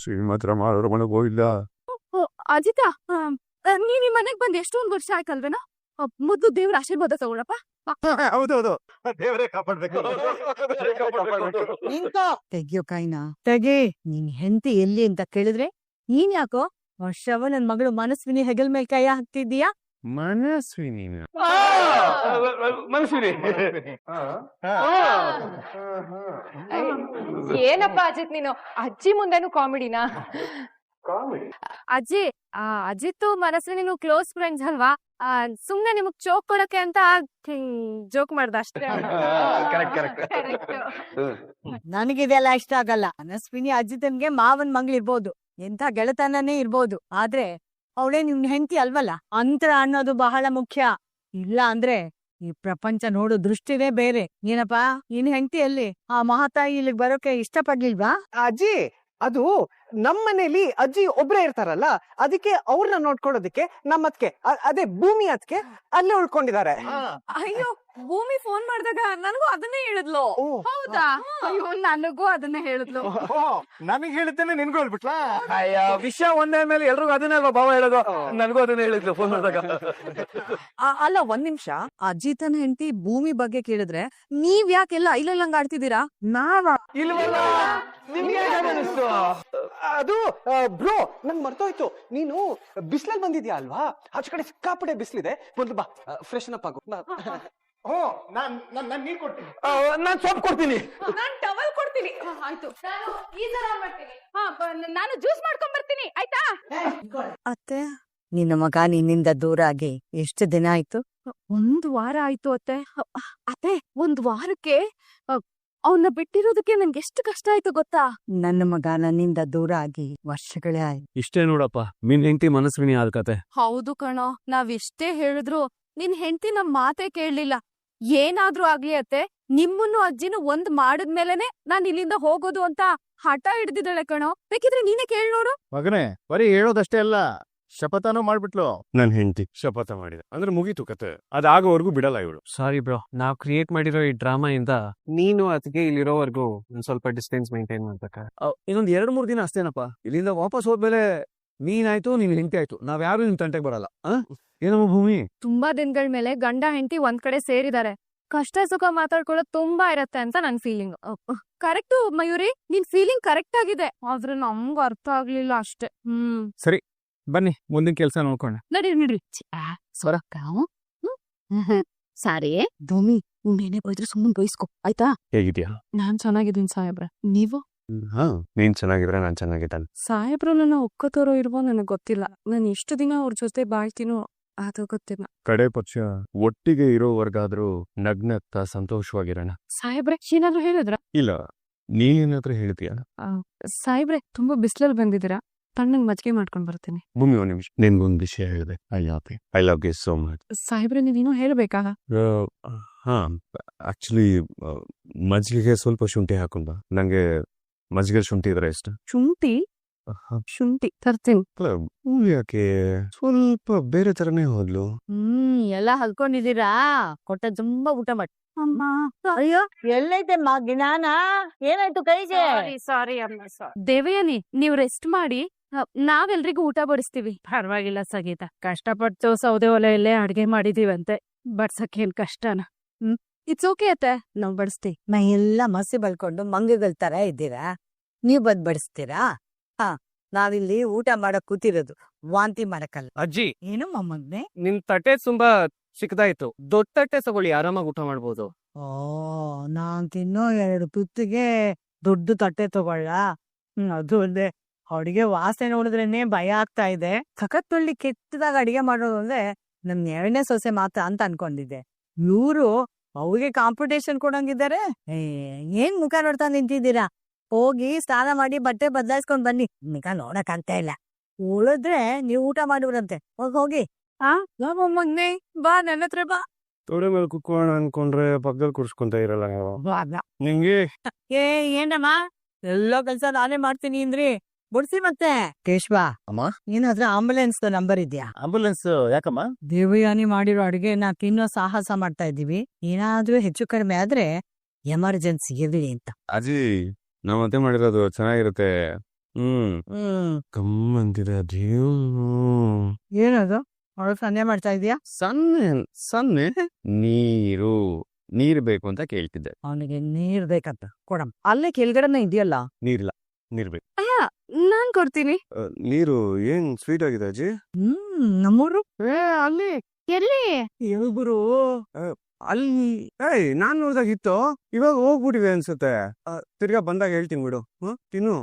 ಶ್ರೀಮತ್ರ ಮಾಡೋರು ಮನೆಗೆ ಹೋಗಿಲ್ಲ. ಅಜಿತಾ, ನೀನ್ ಈ ಮನೆಗ್ ಬಂದ್ ಎಷ್ಟೊಂದ್ ವರ್ಷ ಆಯ್ತಲ್ವೇನಾ? ಮೊದ್ಲು ದೇವ್ರ ಆಶೀರ್ವಾದ ತಗೊಳಪ್ಪ. ಹೌದೌದು, ದೇವರೇ ಕಾಪಾಡ್ಬೇಕು. ತೆಗಿಯೋ ಕೈನಾ ತೆಗಿ. ನಿನ್ ಹೆಂಡತಿ ಎಲ್ಲಿ ಅಂತ ಕೇಳಿದ್ರೆ ನೀನ್ ಯಾಕೋ ವರ್ಷವ ನನ್ ಮಗಳು ಮನಸ್ವಿನಿ ಹೆಗಲ್ ಮೇಲೆ ಕೈ ಹಾಕ್ತಿದ್ದೀಯಾ? ಮನಸ್ವಿನಿ ಏನಪ್ಪ ಅಜಿತ್ ನೀನು ಅಜ್ಜಿ ಮುಂದೆನು ಕಾಮಿಡಿನಾ? ಅಜ್ಜಿ, ಅಜಿತ್ ಮನಸ್ವಿನಿ ನೀವು ಕ್ಲೋಸ್ ಫ್ರೆಂಡ್ಸ್ ಅಲ್ವಾ? ಸುಮ್ನೆ ನಿಮಗ್ ಚೋಕ್ ಕೊಡಕ್ಕೆ ಅಂತ ಜೋಕ್ ಮಾಡ್ದ ಅಷ್ಟೇ. ನನಗಿದೆಲ್ಲ ಇಷ್ಟ ಆಗಲ್ಲ. ಮನಸ್ವಿನಿ ಅಜಿತನ್ಗೆ ಮಾವನ್ ಮಗಳಿರ್ಬೋದು, ಎಂಥ ಗೆಳತನನೇ ಇರ್ಬೋದು, ಆದ್ರೆ ಅವಳೇ ನಿಮ್ ಹೆಂಡತಿ ಅಲ್ವಲ್ಲ. ಅಂತರ ಅನ್ನೋದು ಬಹಳ ಮುಖ್ಯ. ಇಲ್ಲ ಅಂದ್ರೆ ಈ ಪ್ರಪಂಚ ನೋಡೋ ದೃಷ್ಟಿನೇ ಬೇರೆ. ಏನಪ್ಪಾ ನಿನ್ ಹೆಂಡತಿಯಲ್ಲಿ ಆ ಮಹಾತಾಯಿ ಇಲ್ಲಿಗೆ ಬರೋಕೆ ಇಷ್ಟಪಡ್ಲಿಲ್ವಾ? ಅಜ್ಜಿ, ಅದು ನಮ್ಮನೇಲಿ ಅಜ್ಜಿ ಒಬ್ರೇ ಇರ್ತಾರಲ್ಲ, ಅದಕ್ಕೆ ಅವ್ರನ್ನ ನೋಡ್ಕೊಳ್ಳೋದಕ್ಕೆ ನಮ್ಮತ್ಗೆ ಅದೇ ಭೂಮಿ ಅದ್ಕೆ ಅಲ್ಲೇ ಉಳ್ಕೊಂಡಿದ್ದಾರೆ. ಅಯ್ಯೋ, ಭೂಮಿ ಫೋನ್ ಮಾಡಿದಾಗ ನನಗೂ ಅದನ್ನೇ ಹೇಳಿದ್ಲು. ಹೌದಾ? ಅಯ್ಯೋ, ನನಗೂ ಅದನ್ನೇ ಹೇಳಿದ್ಲು. ನನಗ್ ಹೇಳಿದ್ದೇನೆ ನಿನ್ಗೂ ಹೇಳ್ಬಿಟ್ಲಾ? ಅಯ್ಯ, ವಿಷಯ ಒಂದೇ ಮೇಲೆ ಎಲ್ರಿಗೂ ಅದನ್ನೇ ಅಲ್ವಾ ಭಾವ ಹೇಳೋದು. ನನಗೂ ಅದನ್ನೇ ಹೇಳಿದ್ಲು ಫೋನ್ ಮಾಡಿದಾಗ. ಅಲ್ಲ, ಒಂದ್ ನಿಮಿಷ. ಅಜಿತನ ಹೆಂಡತಿ ಭೂಮಿ ಬಗ್ಗೆ ಕೇಳಿದ್ರೆ ನೀವ್ ಯಾಕೆಲ್ಲ ಐಲಂಗ್ ಆಡ್ತಿದ್ದೀರಾ? ಇಲ್ವಲ್ಲ, ನಿಮ್ಗೆ ಅನಿಸ್ತು? ಅದು ಬ್ರೋ, ನಂಗ್ ಮರ್ತೋಯ್ತು, ನೀನು ಬಿಸ್ಲಲ್ಲಿ ಬಂದಿದ್ಯಾ ಅಲ್ವಾ? ಆಚೆ ಕಡೆ ಸಿಕ್ಕಾಪಡೆ ಬಿಸ್ಲಿದೆ, ಮೊದ್ಲು ಬಾ ಫ್ರೆಶನ್ ಅಪ್ ಆಗು. ನಾನ್ ನೀರ್ ಕೊಡ್ತೀನಿ, ನಾನ್ ಸೋಪ್ ಕೊಡ್ತೀನಿ, ನಾನ್ ಟವಲ್ ಕೊಡ್ತೀನಿ. ಆಯ್ತು, ನಾನು ಈ ತರ ಮಾಡ್ತೀನಿ. ನಾನು ಜ್ಯೂಸ್ ಮಾಡ್ಕೊಂಡ್ ಬರ್ತೀನಿ, ಆಯ್ತಾ? ಅತ್ತೆ, ನಿನ್ನ ಮಗ ನಿನ್ನಿಂದ ದೂರ ಆಗಿ ಎಷ್ಟು ದಿನ ಆಯ್ತು? 1 ವಾರ ಆಯ್ತು ಅತ್ತೆ. ಅತ್ತೆ, 1 ವಾರಕ್ಕೆ ಅವನ್ನ ಬಿಟ್ಟಿರೋದಕ್ಕೆ ನನ್ಗೆ ಎಷ್ಟು ಕಷ್ಟ ಆಯ್ತು ಗೊತ್ತಾ? ನನ್ನ ಮಗ ನನ್ನಿಂದ ದೂರ ಆಗಿ ವರ್ಷಗಳೇ ಆಯ್ತು. ಇಷ್ಟೇ ನೋಡಪ್ಪ, ನಿನ್ ಹೆಂಡತಿ ಮನಸ್ವಿನಿ ಆಲ್ಕತೆ. ಹೌದು ಕಣೋ, ನಾವ್ ಎಷ್ಟೇ ಹೇಳಿದ್ರು ನಿನ್ ಹೆಂಡತಿ ನಮ್ ಮಾತೇ ಕೇಳಲಿಲ್ಲ. ಏನಾದ್ರೂ ಆಗ್ಲಿ ಅತ್ತೆ, ನಿಮ್ಮನ್ನು ಅಜ್ಜಿನೂ ಒಂದ್ ಮಾಡಿದ್ಮೇಲೆನೆ ನಾನ್ ಇಲ್ಲಿಂದ ಹೋಗೋದು ಅಂತ ಹಠ ಹಿಡ್ದಿದ್ದಾಳೆ ಕಣೋ. ಬೇಕಿದ್ರೆ ನೀನೇ ಕೇಳ್ ನೋಡು. ಮಗನೇ, ಬರೀ ಹೇಳೋದಷ್ಟೇ ಅಲ್ಲ, ಶಪಥನೂ ಮಾಡ್ಬಿಟ್ಲು. ನನ್ ಹೆಂಡತಿ ಶಪಥ ಮಾಡಿದ ಅಂದ್ರೆ ಮುಗೀತು ಕತೆ. ಅದಾಗೋವರೆಗೂ ಬಿಡಲ್ಲ ಇವಳು. ಸಾರಿ ಬ್ರೋ, ನಾವ್ ಕ್ರಿಯೇಟ್ ಮಾಡಿರೋ ಈ ಡ್ರಾಮಾ ಇಂದ ನೀನು ಅದಕ್ಕೆ ಇಲ್ಲಿರೋವರೆಗೂ ಒಂದ್ ಸ್ವಲ್ಪ ಡಿಸ್ಟೆನ್ಸ್ ಮೇಂಟೈನ್ ಮಾಡ್ಬೇಕ. ಇನ್ನೊಂದ್ 2-3 ದಿನ ಅಷ್ಟೇನಪ್ಪ. ಇಲ್ಲಿಂದ ವಾಪಸ್ ಹೋದ್ಮೇಲೆ ನೀನಾಯ್ತು, ನಿನ್ ಹೆಂಡತಿ ಆಯ್ತು, ನಾವ್ ಯಾರು ನಿನ್ ತಂಟೆಗೆ ಬರಲ್ಲ. ಏನಮ್ಮ ಭೂಮಿ, ತುಂಬಾ ದಿನಗಳ ಮೇಲೆ ಗಂಡ ಹೆಂಡತಿ ಒಂದ್ ಕಡೆ ಸೇರಿದ್ದಾರೆ. ಕಷ್ಟ ಸುಖ ಮಾತಾಡ್ಕೊಳ್ಳೋದು ತುಂಬಾ ಇರತ್ತೆ ಅಂತ ನನ್ ಫೀಲಿಂಗ್. ಕರೆಕ್ಟು ಮಯೂರಿ, ನಿನ್ ಫೀಲಿಂಗ್ ಕರೆಕ್ಟ್ ಆಗಿದೆ, ಆದ್ರೆ ನಮ್ಗ್ ಅರ್ಥ ಆಗ್ಲಿಲ್ಲ ಅಷ್ಟೇ. ಸರಿ ಬನ್ನಿ, ಮುಂದಿನ ಕೆಲ್ಸ ನೋಡ್ಕೊಂಡ. ನಡೀರಿ. ಸ್ವರಕ್ಕ ಸಾರಿ ಧೋಮಿ, ನೀನೇನೇ ಬೈದ್ರೆ ಸುಮ್ಮನೆ ಬೈಸ್ಕೊ, ಆಯ್ತಾ? ಹೇಗಿದ್ಯಾ? ನಾನ್ ಚೆನ್ನಾಗಿದ್ದೀನಿ ಸಾಹೇಬ್ರೆ, ನೀವು? ನೀನ್ ಚೆನ್ನಾಗಿದ್ರೆ ನಾನ್ ಚೆನ್ನಾಗಿದ್ದಾನೆ. ಸಾಹೇಬ್ರು ನನ್ನ ಒಕ್ಕತೋರೋ ಇರುವೋ ನನಗ್ ಗೊತ್ತಿಲ್ಲ. ನಾನು ಎಷ್ಟು ದಿನ ಅವ್ರ ಜೊತೆ ಬಾಳ್ತೀನೋ ಅದು ಗೊತ್ತಿಲ್ಲ. ಕಡೆ ಪಕ್ಷ ಒಟ್ಟಿಗೆ ಇರೋವರ್ಗಾದ್ರೂ ನಗ್ನಗ್ತಾ ಸಂತೋಷವಾಗಿರೋಣ. ಸಾಹೇಬ್ರೆ, ಏನಾದ್ರು ಹೇಳಿದ್ರ? ಇಲ್ಲ, ನೀನೇನಾದ್ರೂ ಹೇಳ್ತೀಯ? ಸಾಹೇಬ್ರೆ, ತುಂಬಾ ಬಿಸ್ಲಲ್ಲಿ ಬಂದಿದ್ದೀರಾ, ತಣ್ಣಗ್ ಮಜ್ಜಿಗೆ ಮಾಡ್ಕೊಂಡ್ ಬರ್ತೀನಿ. ಭೂಮಿ, ಒಂದ್ ನಿಮಿಷ, ನಿನ್ಗೊಂದ್ ವಿಷಯ ಹೇಳಿದೆ. I love you so much. ಸಾಹೇಬ್ರೆ, ನೀವೇನೋ ಹೇಳ್ಬೇಕಾ? ಹಾ, ಆಕ್ಚುಲಿ ಮಜ್ಜಿಗೆಗೆ ಸ್ವಲ್ಪ ಶುಂಠಿ ಹಾಕೊಂಡ. ನಂಗೆ ಮಜ್ಜಿಗೆ ಶುಂಠಿ ಇದ್ರೆ ಇಷ್ಟ. ಶುಂಠಿ ತರ್ತೀನಿ. ಯಾಕೆ ಸ್ವಲ್ಪ ಬೇರೆ ತರನೇ ಹೋದ್ಲು? ಎಲ್ಲ ಹಲ್ಕೊಂಡಿದ್ದೀರಾ? ಕೊಟ್ಟ ತುಂಬಾ ಊಟ ಮಾಡಿ. ಅಯ್ಯೋ, ಎಲ್ಲೈತೆ ಜ್ಞಾನ? ಏನಾಯ್ತು ಕೈಗೆ? ಸಾರಿ ಅಮ್ಮ. ದೇವಯಾನಿ, ನೀವ್ ರೆಸ್ಟ್ ಮಾಡಿ, ನಾವೆಲ್ರಿಗೂ ಊಟ ಬಡಿಸ್ತೀವಿ. ಪರವಾಗಿಲ್ಲ ಸಂಗೀತ, ಕಷ್ಟಪಟ್ಟು ಸೌದೆ ಒಲೆಯಲ್ಲೇ ಅಡ್ಗೆ ಮಾಡಿದೀವಂತೆ, ಬಡ್ಸಕ್ಕೇನ್ ಕಷ್ಟನ? ಇಟ್ಸ್ ಓಕೆ ಅತ್ತೆ, ನಾವ್ ಬಡಿಸ್ತೀವಿ. ಮೈ ಎಲ್ಲ ಮಸಿ ಬಳ್ಕೊಂಡು ಮಂಗಗಳ ತರ ಇದ್ದೀರಾ, ನೀವ್ ಬಡಿಸ್ತೀರಾ? ನಾವಿಲ್ಲಿ ಊಟ ಮಾಡಕ್ ಕೂತಿರೋದು, ವಾಂತಿ ಮಾಡಕ್ಕಲ್ಲ. ಅಜ್ಜಿ, ಏನು ಮೊಮ್ಮಗ್ನೆ? ನಿನ್ ತಟ್ಟೆ ತುಂಬಾ ಚಿಕ್ಕದಾಯ್ತು, ದೊಡ್ಡ ತಟ್ಟೆ ತಗೊಳ್ಳಿ, ಆರಾಮಾಗಿ ಊಟ ಮಾಡ್ಬೋದು. ನಾನ್ ತಿನ್ನೋ 2 ತುತ್ತಿಗೆ ದೊಡ್ಡ ತಟ್ಟೆ ತಗೊಳ್ಳ? ಅದು ಅಲ್ಲದೆ ಅಡಿಗೆ ವಾಸನೆ ನೋಡಿದ್ರೇನೆ ಭಯ ಆಗ್ತಾ ಇದೆ. ಸಖತ್ತೊಳ್ಳಿ ಕೆಟ್ಟದಾಗ ಅಡಿಗೆ ಮಾಡೋದು ಅಂದ್ರೆ ನಮ್ 2ನೇ ಸೊಸೆ ಮಾತ್ರ ಅಂತ ಅನ್ಕೊಂಡಿದ್ದೆ. ಇವ್ರು ಅವ್ರಿಗೆ ಕಾಂಪಿಟೇಷನ್ ಕೊಡಂಗಿದ್ದಾರೆ. ಏನ್ ಮುಖ ನೋಡ್ತಾ ನಿಂತಿದ್ದೀರಾ? ಹೋಗಿ ಸ್ನಾನ ಮಾಡಿ ಬಟ್ಟೆ ಬದಲಾಯಿಸ್ಕೊಂಡ್ ಬನ್ನಿ. ಮುಖ ನೋಡಕ್ ಅಂತ ಇಲ್ಲ. ಉಳಿದ್ರೆ ನೀವ್ ಊಟ ಮಾಡಿವ್ರಂತೆ, ಹೋಗಿ. ಮೊಮ್ಮಗ್ನೆ, ಬಾ, ನನ್ನ ಹತ್ರ ಬಾ. ತೊಡೆ ಮೇಲೆ ಕುತ್ಕೋಣ ಅನ್ಕೊಂಡ್ರೆ ಪಕ್ಕದಲ್ಲಿ ಕುರ್ಸ್ಕೊಂತ ಇರಲ್ಲ. ನಿಂಗೆ ಏನಮ್ಮ ಎಲ್ಲೋ ಕೆಲ್ಸ ನಾನೇ ಮಾಡ್ತೀನಿ ಅಂದ್ರಿ, ಬುಡ್ಸಿ ಮತ್ತೆ. ಕೇಶ್ವಾ, ಅಮ್ಮ, ಏನಾದ್ರೂ ಆಂಬುಲೆನ್ಸ್ ನಂಬರ್ ಇದ್ಯಾ? ಆಂಬುಲೆನ್ಸ್ ಯಾಕಮ್ಮ? ದೇವಯಾನಿ ಮಾಡಿರೋ ಅಡಿಗೆನ ತಿನ್ನೋ ಸಾಹಸ ಮಾಡ್ತಾ ಇದೀವಿ. ಏನಾದ್ರೂ ಹೆಚ್ಚು ಕಡಿಮೆ ಆದ್ರೆ ಎಮರ್ಜೆನ್ಸಿ ಇರ್ಲಿ ಅಂತ. ಅಜ್ಜಿ, ನಾವ್ ಮತ್ತೆ ಮಾಡಿರೋದು ಚೆನ್ನಾಗಿರುತ್ತೆ, ಗಮ್ಮಂತಿದೆ ಅದೇನು ಏನದು ಅವಳು ಸನ್ನೆ ಮಾಡ್ತಾ ಇದೀಯಾ? ಸನ್ನೆ ನೀರು ಬೇಕು ಅಂತ ಕೇಳ್ತಿದ್ದೆ. ಅವನಿಗೆ ನೀರ್ ಬೇಕಂತ ಕೊಡಮ್. ಅಲ್ಲೇ ಕೆಳಗಡೆನೆ ಇದೆಯಲ್ಲ. ನೀರಿಲ್ಲ, ನೀರ್ ಬೇಕು. ನಾನ್ ಕೊಡ್ತೀನಿ. ನೀರು ಏನ್ ಸ್ವೀಟ್ ಆಗಿದೆ ಅಜ್ಜಿ? ನಮ್ಮೂರು ಅಲ್ಲಿ ಎಲ್ಲಿ? ಇವ್ರು ಅಲ್ಲಿ ನಾನ್ ನೋಡ್ದಾಗಿತ್ತು, ಇವಾಗ ಹೋಗ್ಬಿಟ್ಟಿದೆ ಅನ್ಸುತ್ತೆ. ತಿರ್ಗಾ ಬಂದಾಗ ಹೇಳ್ತೀನಿ ಬಿಡು. ತಿನ್ನು.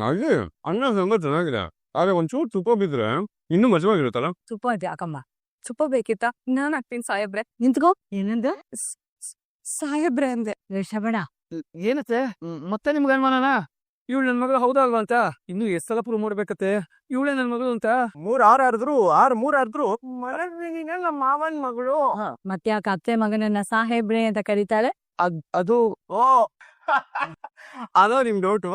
ಅಲ್ಲಿ ಅನ್ನ ಸಾಂಬಾರ್ ಚೆನ್ನಾಗಿದೆ, ಆದ್ರೆ ಒಂಚೂರು ತುಪ್ಪ ಬಿದ್ರೆ ಇನ್ನೂ ಮಜವಾಗಿರುತ್ತಲ್ಲ. ತುಪ್ಪ ಇದೆ ಯಾಕಮ್ಮ? ತುಪ್ಪ ಬೇಕಿತ್ತ? ನಾನ್ ಹಾಕ್ತೀನಿ ಸಾಹೇಬ್ರೆ. ನಿಂತ್ಕೋ. ಏನಂದ? ಸಾಹೇಬ್ರೆ ಅಂದೆ. ಬೇಡ. ಏನತ್ತೆ ಮತ್ತೆ ನಿಮ್ಗೆ ಅನುಮಾನನಾ? ಇವಳು ನನ್ ಮಗಳು ಹೌದಾ ಅಲ್ವಾ ಅಂತ ಇನ್ನು ಎಷ್ಟ್ ಸಲ ಪ್ರೂವ್ ಮಾಡ್ಬೇಕತ್ತೆ ಇವಳೇ ನನ್ ಮಗಳು ಅಂತ. 3 ಆರಿದ್ರು ನಮ್ಮ ಮಾವನ್ ಮಗಳು. ಮತ್ತ್ಯಾಕ ಅತ್ತೆ ಮಗನನ್ನ ಸಾಹೇಬ್ರೆ ಅಂತ ಕರೀತಾಳೆ? ಅದು ಅದೋ ನಿಮ್ ಡೌಟು.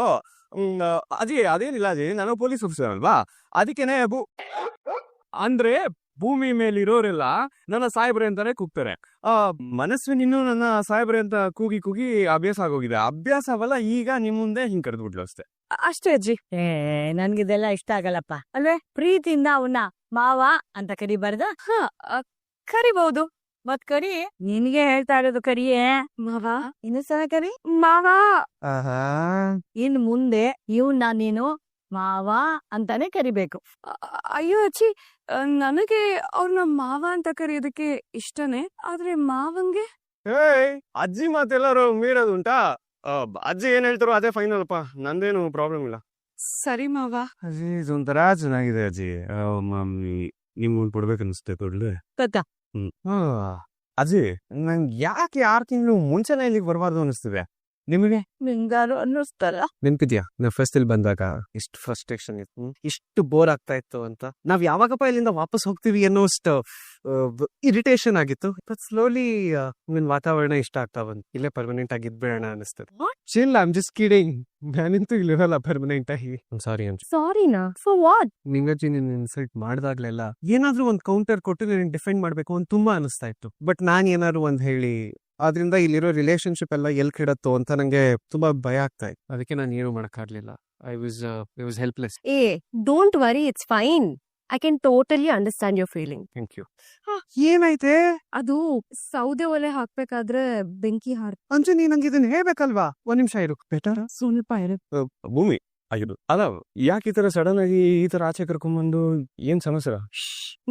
ಅದೇನಿಲ್ಲ ಅಜಿ, ನಾನು ಪೊಲೀಸ್ ಆಫೀಸರ್ ಅಲ್ವಾ, ಅದಕ್ಕೇನೆ ಅಂದ್ರೆ ಭೂಮಿ ಮೇಲಿರೋರೆಲ್ಲ ನನ್ನ ಸಾಹೇಬ್ರೆ ಅಂತಾನೆ ಕೂಗ್ತಾರೆ. ಮನಸ್ವಿನಿನ್ನು ನನ್ನ ಸಾಹೇಬ್ರೆ ಅಂತ ಕೂಗಿ ಅಭ್ಯಾಸ ಆಗೋಗಿದೆ. ಅಭ್ಯಾಸವಲ್ಲ, ಈಗ ನಿಮ್ ಮುಂದೆ ಹಿಂಗ್ ಕರೆದ್ಬಿಟ್ಲು ಅಷ್ಟೇ. ಅಷ್ಟೇ ಅಜ್ಜಿ. ನನ್ಗಿದೆಲ್ಲ ಇಷ್ಟ ಆಗಲ್ಲಪ್ಪ. ಅಲ್ವೇ ಪ್ರೀತಿಯಿಂದ ಅವನ್ನ ಮಾವ ಅಂತ ಕರಿಬಾರ್ದ? ಕರಿಬಹುದು. ಮತ್ ಕರಿ. ನಿನ್ಗೆ ಹೇಳ್ತಾ ಇರೋದು ಕರಿಯೇ ಮಾವ. ಇನ್ನೊಂದ್ಸಲ ಕರಿ ಮಾವ. ಇನ್ ಮುಂದೆ ಇವ್ನ ನೀನು ಮಾವ ಅಂತಾನೆ ಕರಿಬೇಕು. ಅಯ್ಯೋ ಅಜ್ಜಿ, ನನಗೆ ಅವ್ರನ್ನ ಮಾವ ಅಂತ ಕರೆಯೋದಕ್ಕೆ ಇಷ್ಟನೇ, ಆದ್ರೆ ಮಾವಂಗೆ ಅಜ್ಜಿ ಮಾತೆಲ್ಲರೂ ಮೀರೋದು ಉಂಟಾ? ಅಜ್ಜಿ ಏನ್ ಹೇಳ್ತಾರೋ ಅದೇ ಫೈನಲ್ ಅಪ್ಪ, ನಂದೇನು ಪ್ರಾಬ್ಲಮ್ ಇಲ್ಲ. ಸರಿ ಮಾವ. ಅಜ್ಜಿ ಇದೊಂಥರ ಚೆನ್ನಾಗಿದೆ ಅಜ್ಜಿ. ನಿಮ್ ಕೊಡ್ಬೇಕು ಅನ್ಸುತ್ತೆ ಕೊಡ್ಲೆ. ಅಜ್ಜಿ ನಂಗೆ ಯಾಕೆ 6 ತಿಂಗಳು ಮುಂಚೆನೆ ಇಲ್ಲಿಗೆ ಬರಬಾರ್ದು ಅನಿಸ್ತಿದೆ ನಿಮಗೆ? ನಿಂಗಾರು ಅನ್ನಿಸ್ತಲ್ಲ. ನೆನ್ಪಿದ್ಯಾ ನಾವ್ ಫಸ್ಟ್ ಇಲ್ಲಿ ಬಂದಾಗ ಎಷ್ಟು ಫ್ರಸ್ಟ್ರೇಷನ್ ಇತ್ತು, ಎಷ್ಟು ಬೋರ್ ಆಗ್ತಾ ಇತ್ತು ಅಂತ. ನಾವ್ ಯಾವಾಗಪ್ಪ ಇಲ್ಲಿಂದ ವಾಪಸ್ ಹೋಗ್ತೀವಿ ಅನ್ನೋಷ್ಟು ಇರಿಟೇಷನ್ ಆಗಿತ್ತು. ಬಟ್ ಸ್ಲೋಲಿ ವಾತಾವರಣ ಇಷ್ಟ ಆಗ್ತಾ ಬಂತು. ಇಲ್ಲೇ ಪರ್ಮನೆಂಟ್ ಆಗಿ ಇದ್ಬೇಡ ಅನಿಸ್ತದೆ. Chill, I am just kidding. ನಾನಿಂತೂ ಇಲ್ಲಿರಲ್ಲ ಪರ್ಮನೆಂಟ್ ಆಗಿ. ಸಾರಿ ಅಂಜು. ಸಾರಿನಾ? For what? ನಿಂಗಜ್ಜಿ ನೀನ್ ಇನ್ಸಲ್ಟ್ ಮಾಡ್ದಾಗ್ಲೆಲ್ಲ ಏನಾದ್ರೂ ಒಂದ್ ಕೌಂಟರ್ ಕೊಟ್ಟು ನೀನ್ ಡಿಫೆಂಡ್ ಮಾಡ್ಬೇಕು ಅಂತ ತುಂಬಾ ಅನಿಸ್ತಾ ಇತ್ತು. ಬಟ್ ನಾನ್ ಏನಾದ್ರು ಒಂದ್ ಹೇಳಿ ಆದ್ರಿಂದ ಇಲ್ಲಿರೋ ರಿಲೇಶನ್ಶಿಪ್ ಎಲ್ಲ ಎಲ್ ಕೆಡತ್ತೋ ಅಂತ ನಂಗೆ ತುಂಬಾ ಭಯ ಆಗ್ತಾ ಇತ್ತು. ಅದಕ್ಕೆ ನಾನು ಏನು ಮಾಡಕ್ಕಾಗ್ಲಿಲ್ಲ. I was helpless. Don't worry, it's fine. I can totally understand your feeling. Thank you. ಏನಾಯ್ತೆ? ಅದು ಸೌದೆ ಒಲೆ ಹಾಕ್ಬೇಕಾದ್ರೆ ಬೆಂಕಿ ಅಂಜು ನೀನ್ ನಂಗೆ ಇದನ್ನ ಹೇಳ್ಬೇಕಲ್ವಾ? 1 ನಿಮಿಷ ಇರು. ಬೆಟರ್ ಸ್ವಲ್ಪ ಇರು. ಭೂಮಿ ಆಗಿದ್ದು ಅಲ್ಲ, ಯಾಕೆ ಈ ತರ ಸಡನ್ ಆಗಿ ಈ ತರ ಆಚೆ ಕರ್ಕೊಂಡ್ಬಂದು ಏನ್ ಸಮಸ್ಯೆ?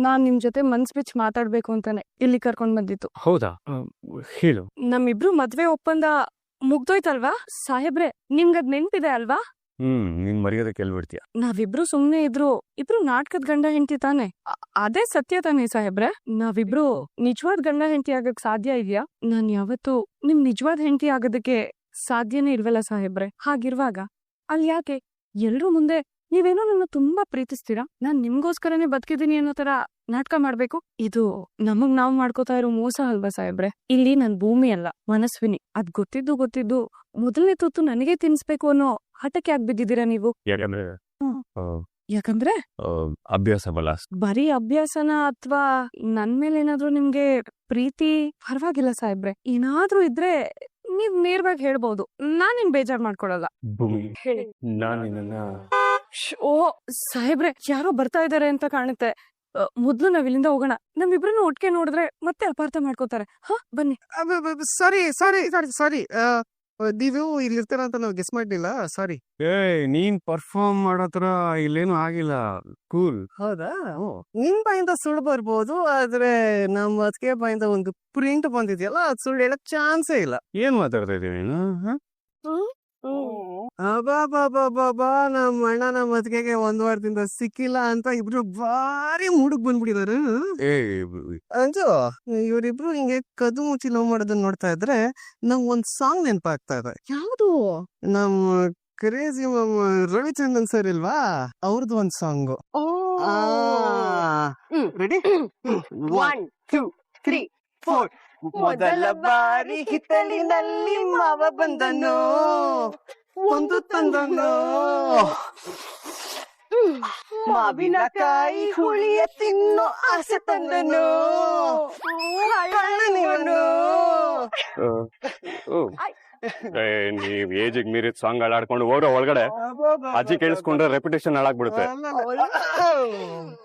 ನಾನ್ ನಿಮ್ ಜೊತೆ ಮನ್ಸ್ ಬಿಚ್ಚಿ ಮಾತಾಡ್ಬೇಕು ಅಂತಾನೆ ಇಲ್ಲಿ ಕರ್ಕೊಂಡ್ ಬಂದಿತ್ತು. ಹೌದಾ? ಹೇಳು. ನಮ್ಮಿಬ್ರು ಮದ್ವೆ ಒಪ್ಪಂದ ಮುಗ್ದೋಯ್ತಲ್ವಾ ಸಾಹೇಬ್ರೆ? ನಿಮ್ಗದ್ ನೆನ್ಪಿದೆ ಅಲ್ವಾ? ನೀನ್ ಮರ್ಯಾದೆ ಕೇಳ್ಬಿಡ್ತೀಯ. ನಾವಿಬ್ರು ಸುಮ್ನೆ ಇಬ್ರು ನಾಟಕದ ಗಂಡ ಹೆಂಡತಿ ತಾನೆ. ಅದೇ ಸತ್ಯ ತಾನೆ ಸಾಹೇಬ್ರೆ? ನಾವಿಬ್ರು ನಿಜವಾದ ಗಂಡ ಹೆಂಡತಿ ಆಗಕ್ ಸಾಧ್ಯ ಇದೆಯಾ? ನಾನ್ ಯಾವತ್ತು ನಿಮ್ ನಿಜವಾದ ಹೆಂಡತಿ ಆಗೋದಕ್ಕೆ ಸಾಧ್ಯನೇ ಇಲ್ವಲ್ಲ ಸಾಹೇಬ್ರೆ. ಹಾಗಿರುವಾಗ ಅಲ್ಲಿ ಯಾಕೆ ಎಲ್ರೂ ಮುಂದೆ ನೀವೇನೋ ನನ್ನ ತುಂಬಾ ಪ್ರೀತಿಸ್ತೀರಾ, ನಾನ್ ನಿಮ್ಗೋಸ್ಕರನೇ ಬದುಕಿದೀನಿ ಅನ್ನೋ ತರ ನಾಟಕ ಮಾಡ್ಬೇಕು? ಇದು ನಮಗ್ ನಾವ್ ಮಾಡ್ಕೋತಾ ಇರೋ ಮೋಸ ಅಲ್ವಾ ಸಾಹೇಬ್ರೆ? ಇಲ್ಲಿ ನನ್ ಭೂಮಿ ಅಲ್ಲ, ಮನಸ್ವಿನಿ. ಅದ್ ಗೊತ್ತಿದ್ದು ಮೊದಲನೇ ತುತ್ತು ನನಗೆ ತಿನ್ಸ್ಬೇಕು ಅನ್ನೋ ಹಠಕ್ಕೆ ಆಗ್ಬಿದ್ದಿದ್ದೀರಾ ನೀವು. ಯಾಕಂದ್ರೆ ಅಭ್ಯಾಸ ಬಲ. ಬರೀ ಅಭ್ಯಾಸನ ಅಥವಾ ನನ್ ಮೇಲೆ ಏನಾದ್ರು ನಿಮ್ಗೆ ಪ್ರೀತಿ? ಪರವಾಗಿಲ್ಲ ಸಾಹೇಬ್ರೆ, ಏನಾದ್ರೂ ಇದ್ರೆ ನೀವ್ ನೇರವಾಗಿ ಹೇಳ್ಬಹುದು, ನಾನೇನ್ ಬೇಜಾರ್ ಮಾಡ್ಕೊಳಲ್ಲ. ಹೇಳಿ. ಓ ಸಾಹೇಬ್ರೆ, ಯಾರೋ ಬರ್ತಾ ಇದಾರೆ ಅಂತ ಕಾಣುತ್ತೆ. ಮೊದ್ಲು ನಾವ್ ಇಲ್ಲಿಂದ ಹೋಗೋಣ. ನಮ್ಮಿಬ್ರನ್ನ ಒಟ್ಟಿಗೆ ನೋಡಿದ್ರೆ ಮತ್ತೆ ಅಪಾರ್ಥ ಮಾಡ್ಕೋತಾರೆ. ಬನ್ನಿ. ಸಾರಿ ನೀವು ಇಲ್ಲಿ ಇರ್ತೀರ ಅಂತ ನಾವು ಗೆಸ್ ಮಾಡ್ಲಿಲ್ಲ. ಸಾರಿ. ನೀನ್ ಪರ್ಫಾರ್ಮ್ ಮಾಡೋತರ ಇಲ್ಲೇನು ಆಗಿಲ್ಲ. ಕೂಲ್. ಹೌದಾ? ನಿಮ್ ಬಾಯಿಂದ ಸುಳ್ಳು ಬರ್ಬೋದು, ಆದ್ರೆ ನಮ್ಮ ಅದಕ್ಕೆ ಬಾಯಿಂದ ಒಂದು ಪ್ರಿಂಟ್ ಬಂದಿದ್ಯಲ್ಲ, ಅದು ಸುಳ್ಳು ಹೇಳಕ್ ಚಾನ್ಸೇ ಇಲ್ಲ. ಏನ್ ಮಾತಾಡ್ತಾ ಇದೀವಿ ನೀನು? ಅಬಾ ನಮ್ಮ ಅಣ್ಣ ನಮ್ಮ ಅತ್ತಿಗೆಗೆ 1 ವಾರದಿಂದ ಸಿಕ್ಕಿಲ್ಲ ಅಂತ ಇಬ್ರು ಭಾರಿ ಮೂಡಕ್ ಬಂದ್ಬಿಟ್ಟಿದಾರೆ. ಅಂಜು, ಇವರಿಬ್ರು ಹಿಂಗೆ ಕದು ಮುಚ್ಚಿ ಲವ್ ಮಾಡೋದನ್ನ ನೋಡ್ತಾ ಇದ್ರೆ ನಂಗ್ ಒಂದ್ ಸಾಂಗ್ ನೆನಪಾಗ್ತಾ ಇದೆ. ಯಾವುದು? ನಮ್ಮ ಕ್ರೇಜಿ ರವಿಚಂದ್ರನ್ ಸರ್ ಇಲ್ವಾ, ಅವ್ರದ್ದು ಒಂದ್ ಸಾಂಗ್. ರೆಡಿ? 1 2 3 4. ಮೊದಲ ಬಾರಿ ಹಿತ್ತಲಿನಲ್ಲಿ ಮಾವ ಬಂದನು, ಒಂದು ತಂದನು, ಮಾವಿನಕಾಯಿ ಹುಳಿಯ ತಿನ್ನೋ ಆಸೆ ತಂದನು, ಕಳ್ಳನಿವನು. ನೀವ್ ಏಜಿಗ್ ಮೀರಿದ ಸಾಂಗ್ ಹಾಡ್ಕೊಂಡು ಹೋಗ್ರೋ ಒಳಗಡೆ. ಅಜ್ಜಿ ಕೇಳಿಸ್ಕೊಂಡ್ರೆ ರೆಪ್ಯುಟೇಷನ್ ಹಾಳಾಗ್ಬಿಡುತ್ತೆ.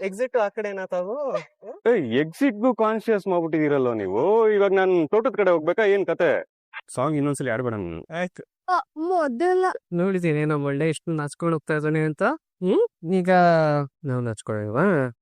ಎಕ್ಸಿಟ್ ಆ ಕಡೆನಾ ತಾವು? ಎಕ್ಸಿಟ್ಗೂ ಕಾನ್ಶಿಯಸ್ ಮಾಡ್ಬಿಟ್ಟಿದಿರಲ್ಲ ನೀವು. ಇವಾಗ ನಾನ್ ತೋಟದ ಕಡೆ ಹೋಗ್ಬೇಕಾ ಏನ್ ಕತೆ? ಸಾಂಗ್ ಇನ್ನೊಂದ್ಸಲಿ ಆಡ್ಬೇಡ. ಆಯ್ತು, ಮೊದಲ ನೋಡಿದೀನಿ ನಮ್ಮ ಒಳ್ಳೆ ಎಷ್ಟು ನಾಚ್ಕೊಂಡು ಹೋಗ್ತಾ ಇದ್ದಾನೆ ಅಂತ. ಈಗ ನಾವು ನಾಚ್ಕೊಳ್ಳಲ್ವಾ?